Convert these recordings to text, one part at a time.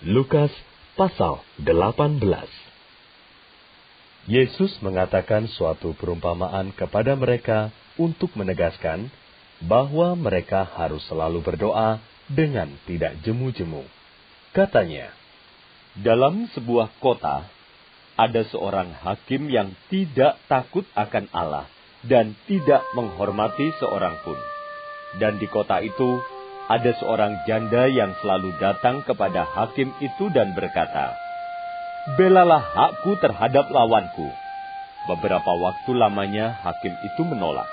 Lukas pasal 18. Yesus mengatakan suatu perumpamaan kepada mereka untuk menegaskan bahwa mereka harus selalu berdoa dengan tidak jemu-jemu. Katanya, dalam sebuah kota, ada seorang hakim yang tidak takut akan Allah dan tidak menghormati seorang pun. Dan di kota itu, ada seorang janda yang selalu datang kepada hakim itu dan berkata, "Belalah hakku terhadap lawanku." Beberapa waktu lamanya hakim itu menolak.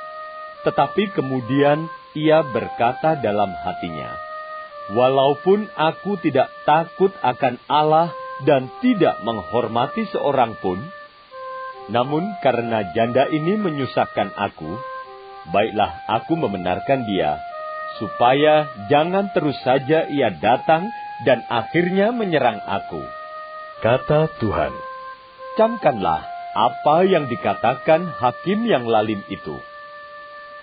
Tetapi kemudian ia berkata dalam hatinya, "Walaupun aku tidak takut akan Allah dan tidak menghormati seorang pun, namun karena janda ini menyusahkan aku, baiklah aku membenarkan dia, supaya jangan terus saja ia datang dan akhirnya menyerang aku." Kata Tuhan, "Camkanlah apa yang dikatakan hakim yang lalim itu.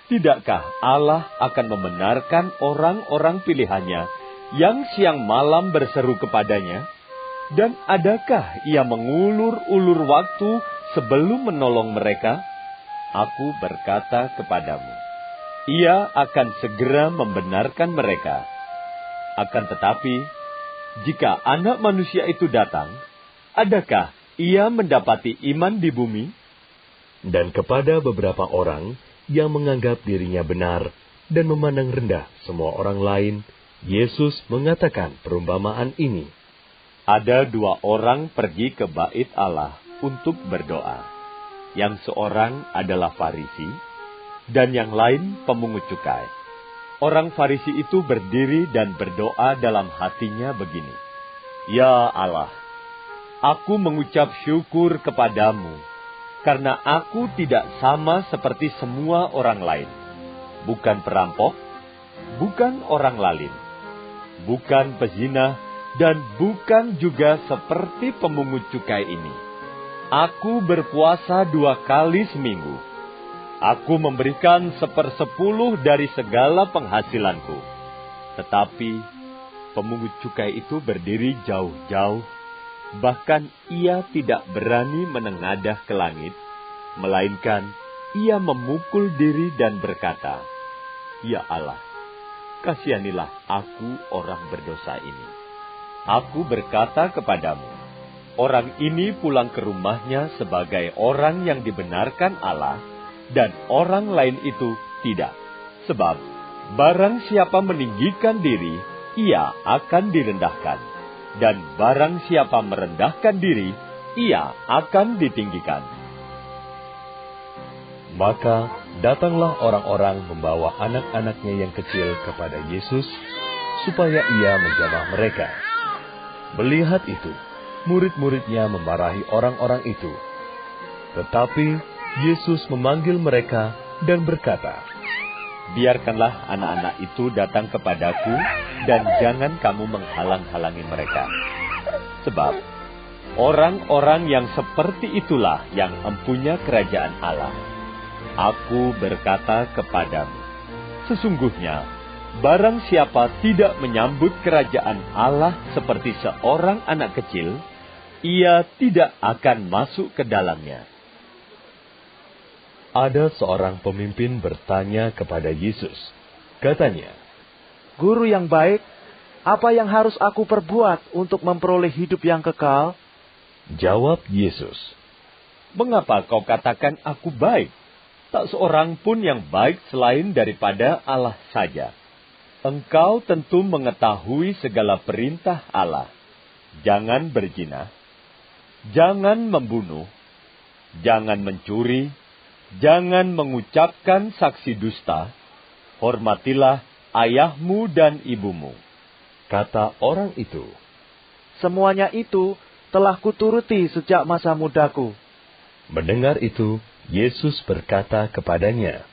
Tidakkah Allah akan membenarkan orang-orang pilihannya yang siang malam berseru kepadanya? Dan adakah ia mengulur-ulur waktu sebelum menolong mereka? Aku berkata kepadamu, ia akan segera membenarkan mereka. Akan tetapi, jika Anak Manusia itu datang, adakah ia mendapati iman di bumi?" Dan kepada beberapa orang yang menganggap dirinya benar dan memandang rendah semua orang lain, Yesus mengatakan perumpamaan ini. Ada dua orang pergi ke bait Allah untuk berdoa. Yang seorang adalah Farisi, dan yang lain pemungut cukai. Orang Farisi itu berdiri dan berdoa dalam hatinya begini, "Ya Allah, aku mengucap syukur kepadamu, karena aku tidak sama seperti semua orang lain. Bukan perampok, bukan orang lalim, bukan pezina, dan bukan juga seperti pemungut cukai ini. Aku berpuasa 2 kali seminggu. Aku memberikan 1/10 dari segala penghasilanku." Tetapi pemungut cukai itu berdiri jauh-jauh, bahkan ia tidak berani menengadah ke langit, melainkan ia memukul diri dan berkata, "Ya Allah, kasihanilah aku orang berdosa ini." Aku berkata kepadamu, orang ini pulang ke rumahnya sebagai orang yang dibenarkan Allah, dan orang lain itu tidak. Sebab barang siapa meninggikan diri, ia akan direndahkan. Dan barang siapa merendahkan diri, ia akan ditinggikan. Maka datanglah orang-orang membawa anak-anaknya yang kecil kepada Yesus, supaya ia menjamah mereka. Melihat itu, murid-muridnya memarahi orang-orang itu. Tetapi Yesus memanggil mereka dan berkata, "Biarkanlah anak-anak itu datang kepadaku, dan jangan kamu menghalang-halangi mereka. Sebab orang-orang yang seperti itulah yang empunya kerajaan Allah. Aku berkata kepadamu, sesungguhnya barang siapa tidak menyambut kerajaan Allah seperti seorang anak kecil, ia tidak akan masuk ke dalamnya." Ada seorang pemimpin bertanya kepada Yesus. Katanya, "Guru yang baik, apa yang harus aku perbuat untuk memperoleh hidup yang kekal?" Jawab Yesus, "Mengapa kau katakan aku baik? Tak seorang pun yang baik selain daripada Allah saja. Engkau tentu mengetahui segala perintah Allah. Jangan berzina, jangan membunuh, jangan mencuri, jangan mengucapkan saksi dusta, hormatilah ayahmu dan ibumu." Kata orang itu, "Semuanya itu telah kuturuti sejak masa mudaku." Mendengar itu, Yesus berkata kepadanya,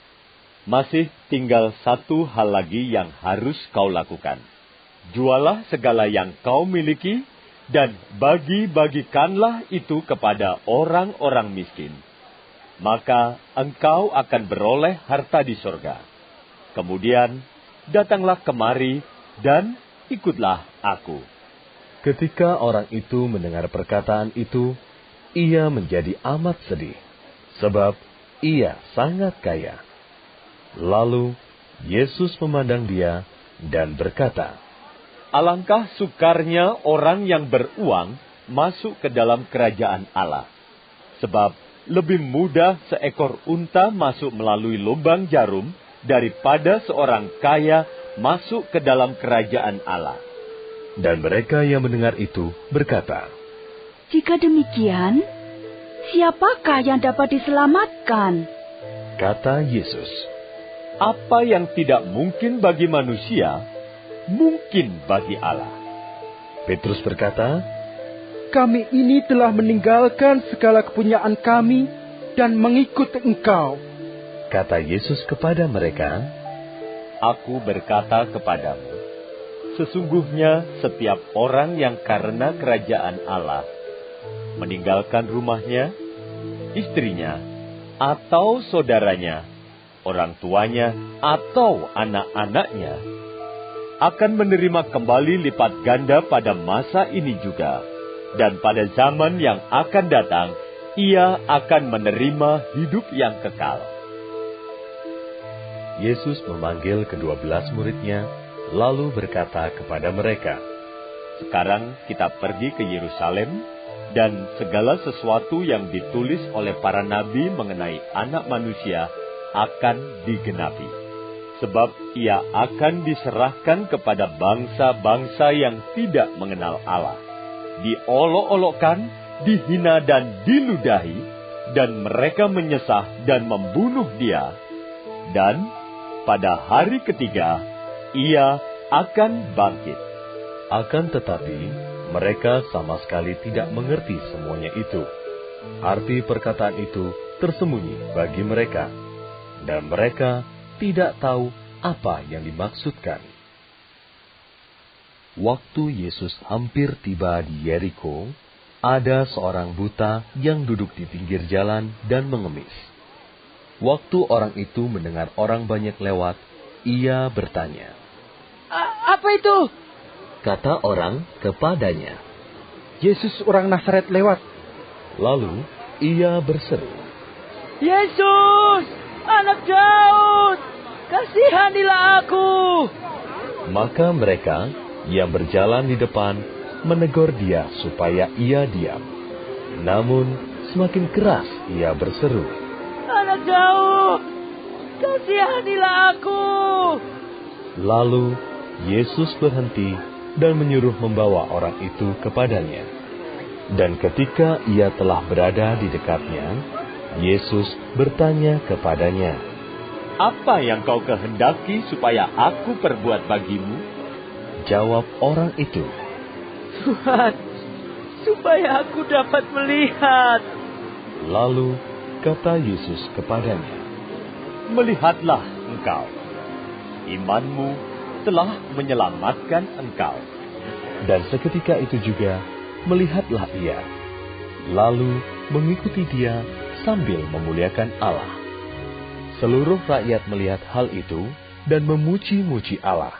"Masih tinggal satu hal lagi yang harus kau lakukan. Jualah segala yang kau miliki, dan bagi-bagikanlah itu kepada orang-orang miskin. Maka engkau akan beroleh harta di sorga. Kemudian datanglah kemari dan ikutlah aku." Ketika orang itu mendengar perkataan itu, ia menjadi amat sedih, sebab ia sangat kaya. Lalu Yesus memandang dia dan berkata, "Alangkah sukarnya orang yang beruang masuk ke dalam kerajaan Allah. Sebab lebih mudah seekor unta masuk melalui lubang jarum daripada seorang kaya masuk ke dalam kerajaan Allah." Dan mereka yang mendengar itu berkata, "Jika demikian, siapakah yang dapat diselamatkan?" Kata Yesus, Apa yang tidak mungkin bagi manusia, mungkin bagi Allah. Petrus berkata, Kami ini telah meninggalkan segala kepunyaan kami dan mengikut Engkau. Kata Yesus kepada mereka, Aku berkata kepadamu, sesungguhnya setiap orang yang karena kerajaan Allah meninggalkan rumahnya, istrinya, atau saudaranya, orang tuanya, atau anak-anaknya, akan menerima kembali lipat ganda pada masa ini juga, dan pada zaman yang akan datang, ia akan menerima hidup yang kekal. Yesus memanggil ke-12 muridnya, lalu berkata kepada mereka, Sekarang kita pergi ke Yerusalem, dan segala sesuatu yang ditulis oleh para nabi mengenai Anak Manusia akan digenapi. Sebab ia akan diserahkan kepada bangsa-bangsa yang tidak mengenal Allah, diolok-olokkan, dihina dan diludahi, dan mereka menyesah dan membunuh dia. Dan pada hari ketiga, ia akan bangkit. Akan tetapi, mereka sama sekali tidak mengerti semuanya itu. Arti perkataan itu tersembunyi bagi mereka, dan mereka tidak tahu apa yang dimaksudkan. Waktu Yesus hampir tiba di Yeriko, ada seorang buta yang duduk di pinggir jalan dan mengemis. Waktu orang itu mendengar orang banyak lewat, ia bertanya, Apa itu? Kata orang kepadanya. Yesus orang Nazaret lewat. Lalu ia berseru, Yesus, Anak Daud, kasihanilah aku. Maka mereka yang berjalan di depan menegur dia supaya ia diam. Namun semakin keras ia berseru, Anak Daud, kasihanilah aku. Lalu Yesus berhenti dan menyuruh membawa orang itu kepadanya. Dan ketika ia telah berada di dekatnya, Yesus bertanya kepadanya, Apa yang kau kehendaki supaya aku perbuat bagimu? Jawab orang itu, Tuhan, supaya aku dapat melihat. Lalu kata Yesus kepadanya, Melihatlah engkau. Imanmu telah menyelamatkan engkau. Dan seketika itu juga melihatlah ia, lalu mengikuti dia sambil memuliakan Allah. Seluruh rakyat melihat hal itu dan memuji-muji Allah.